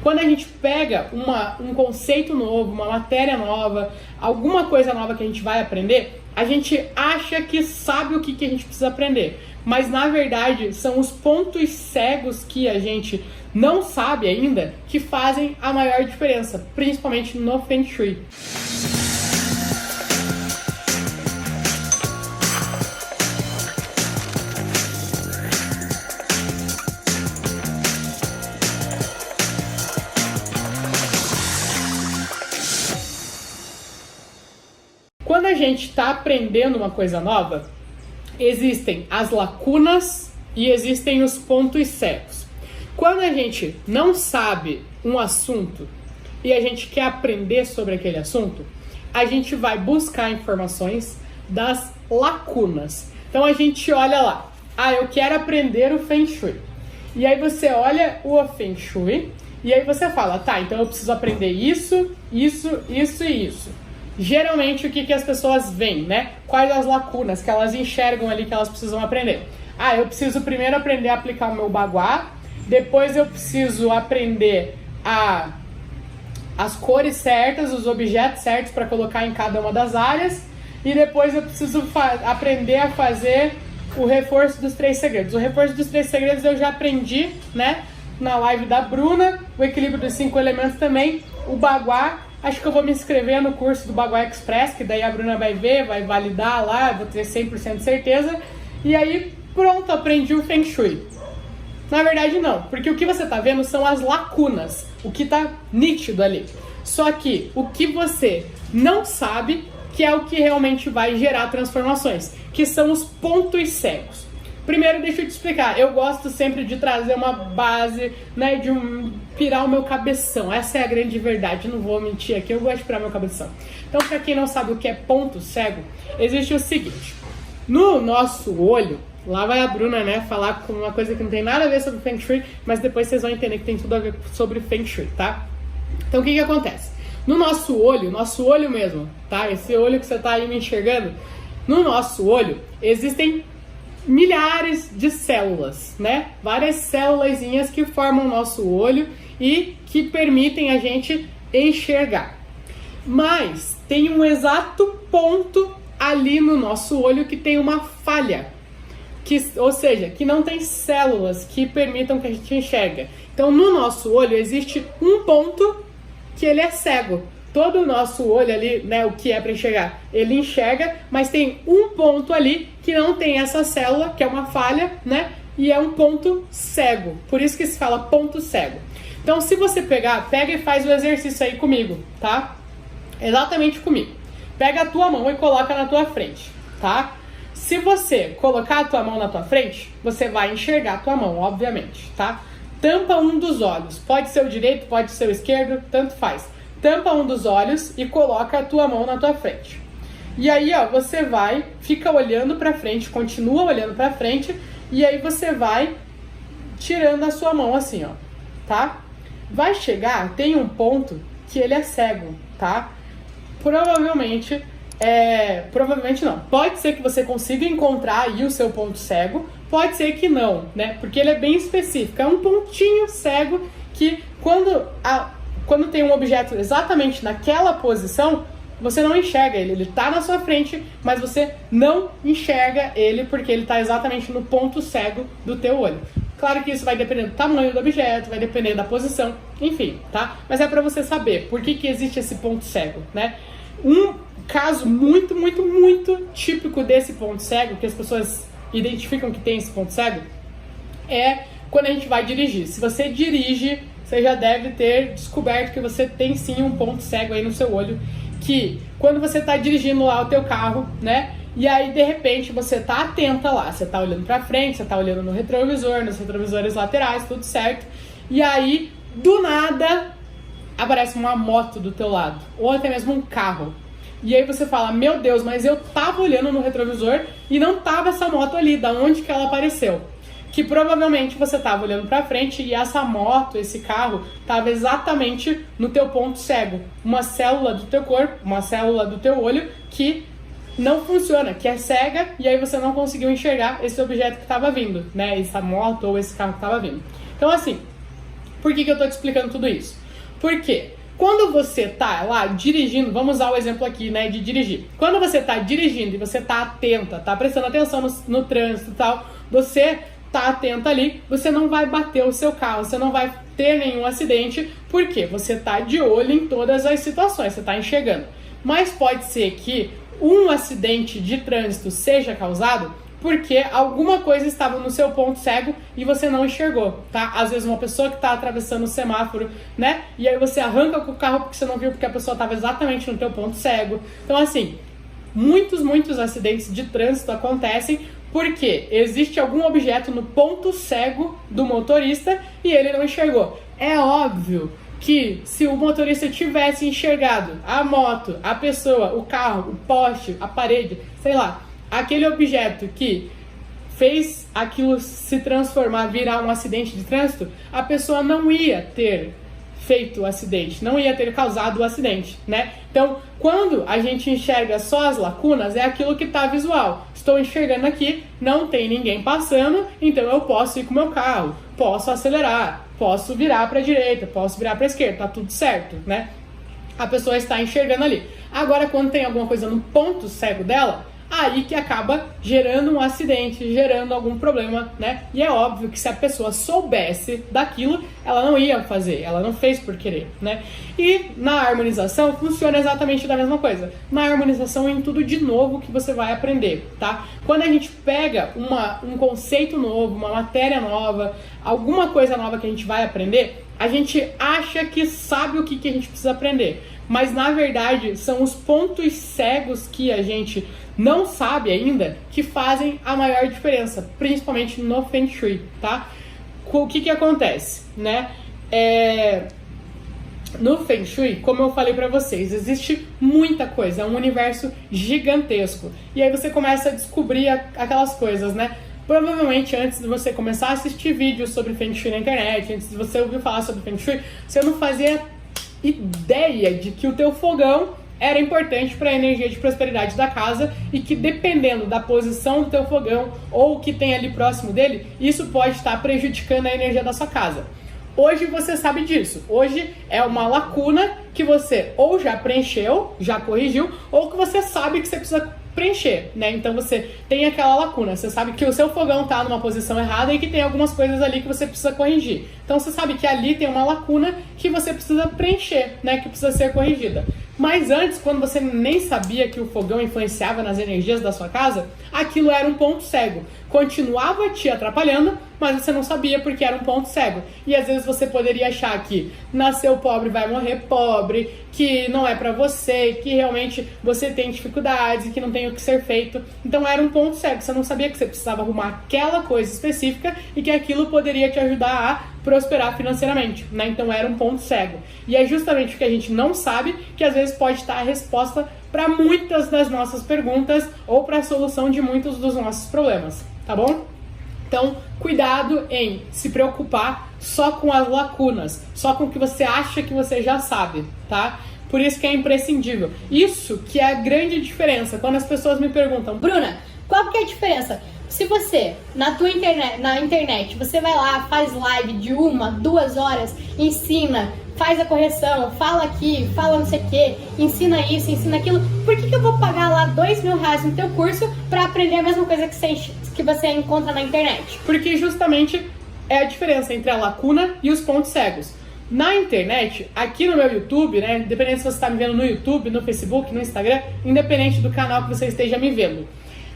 quando a gente pega um conceito novo, uma matéria nova, alguma coisa nova que a gente vai aprender, a gente acha que sabe o que a gente precisa aprender. Mas, na verdade, são os pontos cegos que a gente não sabe ainda que fazem a maior diferença, principalmente no Feng Shui. Quando a gente está aprendendo uma coisa nova, existem as lacunas e existem os pontos cegos. Quando a gente não sabe um assunto e a gente quer aprender sobre aquele assunto, a gente vai buscar informações das lacunas. Então a gente olha lá, eu quero aprender o Feng Shui. E aí você olha o Feng Shui e aí você fala, tá, então eu preciso aprender isso, isso, isso e isso. Geralmente o que as pessoas veem, né? Quais as lacunas que elas enxergam ali que elas precisam aprender? Eu preciso primeiro aprender a aplicar o meu baguá, depois eu preciso aprender as cores certas, os objetos certos para colocar em cada uma das áreas, e depois eu preciso aprender a fazer o reforço dos 3 segredos. O reforço dos 3 segredos eu já aprendi, né? Na live da Bruna, o equilíbrio dos 5 elementos também, o baguá. Acho que eu vou me inscrever no curso do Baguá Express, que daí a Bruna vai ver, vai validar lá, vou ter 100% de certeza. E aí, pronto, aprendi o Feng Shui. Na verdade, não, porque o que você tá vendo são as lacunas, o que tá nítido ali. Só que o que você não sabe, que é o que realmente vai gerar transformações, que são os pontos cegos. Primeiro, deixa eu te explicar, eu gosto sempre de trazer uma base, né, de pirar o meu cabeção. Essa é a grande verdade, não vou mentir aqui, eu gosto de pirar meu cabeção. Então, para quem não sabe o que é ponto cego, existe o seguinte, no nosso olho, lá vai a Bruna, né, falar com uma coisa que não tem nada a ver sobre Feng Shui, mas depois vocês vão entender que tem tudo a ver sobre Feng Shui, tá? Então, o que acontece? No nosso olho mesmo, tá? Esse olho que você tá aí me enxergando, no nosso olho existem milhares de células, né? Várias célulazinhas que formam o nosso olho e que permitem a gente enxergar. Mas tem um exato ponto ali no nosso olho que tem uma falha, ou seja, que não tem células que permitam que a gente enxergue. Então no nosso olho existe um ponto que ele é cego. Todo o nosso olho ali, né, o que é para enxergar, ele enxerga, mas tem um ponto ali que não tem essa célula, que é uma falha, né, e é um ponto cego. Por isso que se fala ponto cego. Então, se você pega e faz o exercício aí comigo, tá? Exatamente comigo. Pega a tua mão e coloca na tua frente, tá? Se você colocar a tua mão na tua frente, você vai enxergar a tua mão, obviamente, tá? Tampa um dos olhos. Pode ser o direito, pode ser o esquerdo, tanto faz. Tampa um dos olhos e coloca a tua mão na tua frente. E aí, ó, você vai, fica olhando pra frente, continua olhando pra frente, e aí você vai tirando a sua mão assim, ó, tá? Vai chegar, tem um ponto que ele é cego, tá? Provavelmente não. Pode ser que você consiga encontrar aí o seu ponto cego, pode ser que não, né? Porque ele é bem específico, é um pontinho cego que quando tem um objeto exatamente naquela posição, você não enxerga ele. Ele tá na sua frente, mas você não enxerga ele porque ele tá exatamente no ponto cego do teu olho. Claro que isso vai depender do tamanho do objeto, vai depender da posição, enfim, tá? Mas é pra você saber por que existe esse ponto cego, né? Um caso muito, muito, muito típico desse ponto cego, que as pessoas identificam que tem esse ponto cego, é quando a gente vai dirigir. Se você dirige, você já deve ter descoberto que você tem sim um ponto cego aí no seu olho, que quando você tá dirigindo lá o teu carro, né, e aí de repente você tá atenta lá, você tá olhando pra frente, você tá olhando no retrovisor, nos retrovisores laterais, tudo certo, e aí do nada aparece uma moto do teu lado, ou até mesmo um carro, e aí você fala, meu Deus, mas eu tava olhando no retrovisor e não tava essa moto ali, da onde que ela apareceu? Que provavelmente você estava olhando para frente e essa moto, esse carro, estava exatamente no teu ponto cego. Uma célula do teu corpo, uma célula do teu olho que não funciona, que é cega, e aí você não conseguiu enxergar esse objeto que estava vindo, né? Essa moto ou esse carro que estava vindo. Então, assim, Por que eu tô te explicando tudo isso? Porque quando você tá lá dirigindo, vamos usar o exemplo aqui, né, de dirigir. Quando você tá dirigindo e você tá atenta, tá prestando atenção no trânsito e tal, você tá atenta ali, você não vai bater o seu carro, você não vai ter nenhum acidente, porque você tá de olho em todas as situações, você tá enxergando. Mas pode ser que um acidente de trânsito seja causado porque alguma coisa estava no seu ponto cego e você não enxergou, tá? Às vezes uma pessoa que está atravessando o semáforo, né? E aí você arranca com o carro porque você não viu, porque a pessoa estava exatamente no teu ponto cego. Então, assim, muitos acidentes de trânsito acontecem porque existe algum objeto no ponto cego do motorista e ele não enxergou. É óbvio que se o motorista tivesse enxergado a moto, a pessoa, o carro, o poste, a parede, sei lá, aquele objeto que fez aquilo se transformar, virar um acidente de trânsito, a pessoa não ia ter feito o acidente, não ia ter causado o acidente, né? Então, quando a gente enxerga só as lacunas, é aquilo que está visual. Estou enxergando aqui, não tem ninguém passando, então eu posso ir com o meu carro, posso acelerar, posso virar para a direita, posso virar para a esquerda, tá tudo certo, né? A pessoa está enxergando ali. Agora, quando tem alguma coisa no ponto cego dela, aí que acaba gerando um acidente, gerando algum problema, né? E é óbvio que se a pessoa soubesse daquilo, ela não ia fazer, ela não fez por querer, né? E na harmonização funciona exatamente da mesma coisa. Na harmonização, em tudo de novo que você vai aprender, tá? Quando a gente pega um conceito novo, uma matéria nova, alguma coisa nova que a gente vai aprender, a gente acha que sabe o que a gente precisa aprender. Mas na verdade são os pontos cegos que a gente não sabe ainda que fazem a maior diferença, principalmente no Feng Shui, tá? O que acontece, né? No Feng Shui, como eu falei pra vocês, existe muita coisa, é um universo gigantesco. E aí você começa a descobrir aquelas coisas, né? Provavelmente antes de você começar a assistir vídeos sobre Feng Shui na internet, antes de você ouvir falar sobre Feng Shui, você não fazia ideia de que o teu fogão era importante para a energia de prosperidade da casa e que dependendo da posição do teu fogão ou o que tem ali próximo dele, isso pode estar prejudicando a energia da sua casa. Hoje você sabe disso. Hoje é uma lacuna que você ou já preencheu, já corrigiu, ou que você sabe que você precisa preencher, né? Então você tem aquela lacuna, você sabe que o seu fogão está numa posição errada e que tem algumas coisas ali que você precisa corrigir. Então você sabe que ali tem uma lacuna que você precisa preencher, né? Que precisa ser corrigida. Mas antes, quando você nem sabia que o fogão influenciava nas energias da sua casa, aquilo era um ponto cego. Continuava te atrapalhando, mas você não sabia porque era um ponto cego. E às vezes você poderia achar que nasceu pobre vai morrer pobre, que não é pra você, que realmente você tem dificuldades, que não tem o que ser feito. Então era um ponto cego. Você não sabia que você precisava arrumar aquela coisa específica e que aquilo poderia te ajudar a prosperar financeiramente, né? Então era um ponto cego. E é justamente o que a gente não sabe que às vezes pode estar a resposta para muitas das nossas perguntas ou para a solução de muitos dos nossos problemas, tá bom? Então, cuidado em se preocupar só com as lacunas, só com o que você acha que você já sabe, tá? Por isso que é imprescindível. Isso que é a grande diferença. Quando as pessoas me perguntam, Bruna, qual que é a diferença? Se você, na internet, você vai lá, faz live de 1, 2 horas, ensina, faz a correção, fala aqui, fala não sei o que, ensina isso, ensina aquilo, por que eu vou pagar lá R$2.000 no teu curso pra aprender a mesma coisa que você encontra na internet? Porque justamente é a diferença entre a lacuna e os pontos cegos. Na internet, aqui no meu YouTube, né, independente se você está me vendo no YouTube, no Facebook, no Instagram, independente do canal que você esteja me vendo,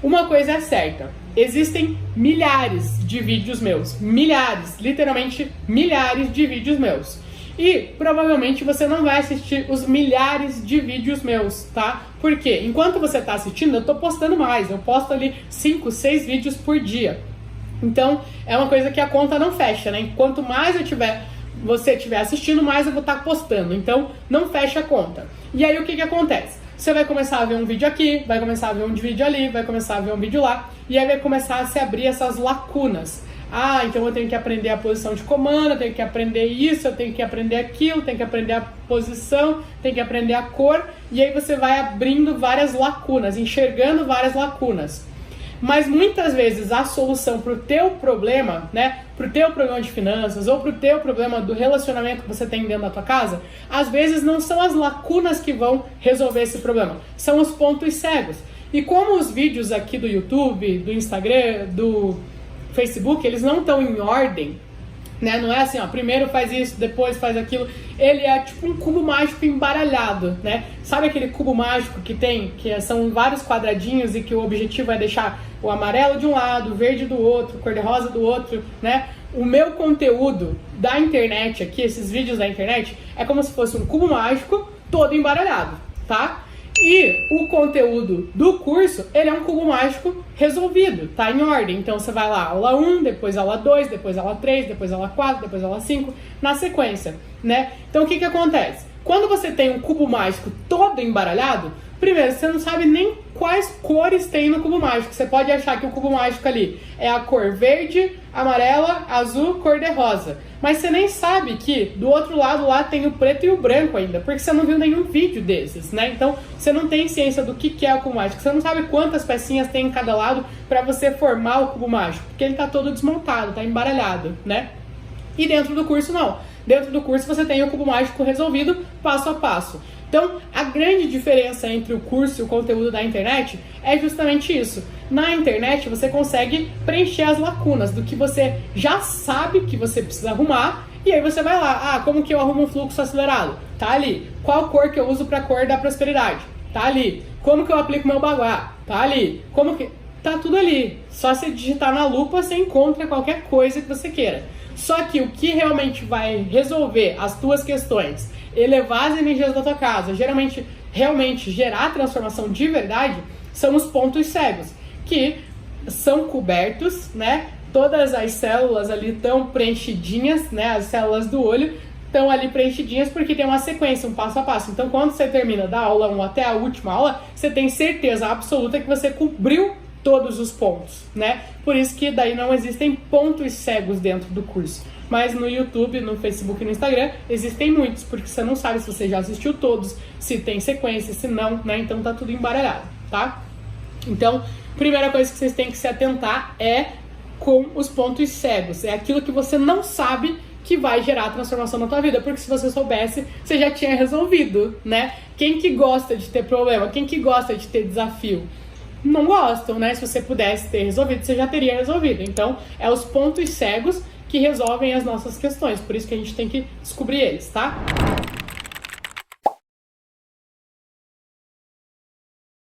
uma coisa é certa, existem milhares de vídeos meus, milhares, literalmente milhares de vídeos meus. E provavelmente você não vai assistir os milhares de vídeos meus, tá? Porque enquanto você está assistindo, eu tô postando mais, eu posto ali 5, 6 vídeos por dia. Então é uma coisa que a conta não fecha, né? Quanto mais você estiver assistindo, mais eu vou estar postando. Então não fecha a conta. E aí o que acontece? Você vai começar a ver um vídeo aqui, vai começar a ver um vídeo ali, vai começar a ver um vídeo lá, e aí vai começar a se abrir essas lacunas. Ah, então eu tenho que aprender a posição de comando, eu tenho que aprender isso, eu tenho que aprender aquilo, tenho que aprender a posição, tenho que aprender a cor, e aí você vai abrindo várias lacunas, enxergando várias lacunas. Mas muitas vezes a solução para o teu problema, né, pro teu problema de finanças ou pro teu problema do relacionamento que você tem dentro da tua casa, às vezes não são as lacunas que vão resolver esse problema, são os pontos cegos. E como os vídeos aqui do YouTube, do Instagram, do Facebook, eles não estão em ordem, né? Não é assim, ó, primeiro faz isso, depois faz aquilo. Ele é tipo um cubo mágico embaralhado, né? Sabe aquele cubo mágico que são vários quadradinhos e que o objetivo é deixar o amarelo de um lado, o verde do outro, o cor-de-rosa do outro, né? O meu conteúdo da internet aqui, esses vídeos da internet, é como se fosse um cubo mágico todo embaralhado, tá? E o conteúdo do curso, ele é um cubo mágico resolvido, tá em ordem. Então você vai lá, aula 1, depois aula 2, depois aula 3, depois aula 4, depois aula 5, na sequência, né? Então o que acontece? Quando você tem um cubo mágico todo embaralhado, primeiro, você não sabe nem quais cores tem no cubo mágico. Você pode achar que o cubo mágico ali é a cor verde, amarela, azul, cor-de-rosa. Mas você nem sabe que do outro lado lá tem o preto e o branco ainda, porque você não viu nenhum vídeo desses, né? Então, você não tem ciência do que é o cubo mágico. Você não sabe quantas pecinhas tem em cada lado para você formar o cubo mágico, porque ele tá todo desmontado, tá embaralhado, né? E dentro do curso, não. Dentro do curso você tem o cubo mágico resolvido passo a passo. Então, a grande diferença entre o curso e o conteúdo da internet é justamente isso. Na internet, você consegue preencher as lacunas do que você já sabe que você precisa arrumar, e aí você vai lá, como que eu arrumo um fluxo acelerado? Tá ali. Qual cor que eu uso para cor da prosperidade? Tá ali. Como que eu aplico meu baguá? Tá ali. Como que... Tá tudo ali. Só você digitar na lupa, você encontra qualquer coisa que você queira. Só que o que realmente vai resolver as tuas questões, elevar as energias da tua casa, realmente gerar a transformação de verdade, são os pontos cegos, que são cobertos, né? Todas as células ali estão preenchidinhas, né? As células do olho estão ali preenchidinhas porque tem uma sequência, um passo a passo. Então, quando você termina da aula 1 até a última aula, você tem certeza absoluta que você cobriu todos os pontos, né? Por isso que daí não existem pontos cegos dentro do curso. Mas no YouTube, no Facebook e no Instagram existem muitos, porque você não sabe se você já assistiu todos, se tem sequência, se não, né? Então tá tudo embaralhado, tá? Então, primeira coisa que vocês têm que se atentar é com os pontos cegos. É aquilo que você não sabe que vai gerar a transformação na tua vida, porque se você soubesse, você já tinha resolvido, né? Quem que gosta de ter problema? Quem que gosta de ter desafio? Não gostam, né? Se você pudesse ter resolvido, você já teria resolvido. Então, é os pontos cegos que resolvem as nossas questões. Por isso que a gente tem que descobrir eles, tá?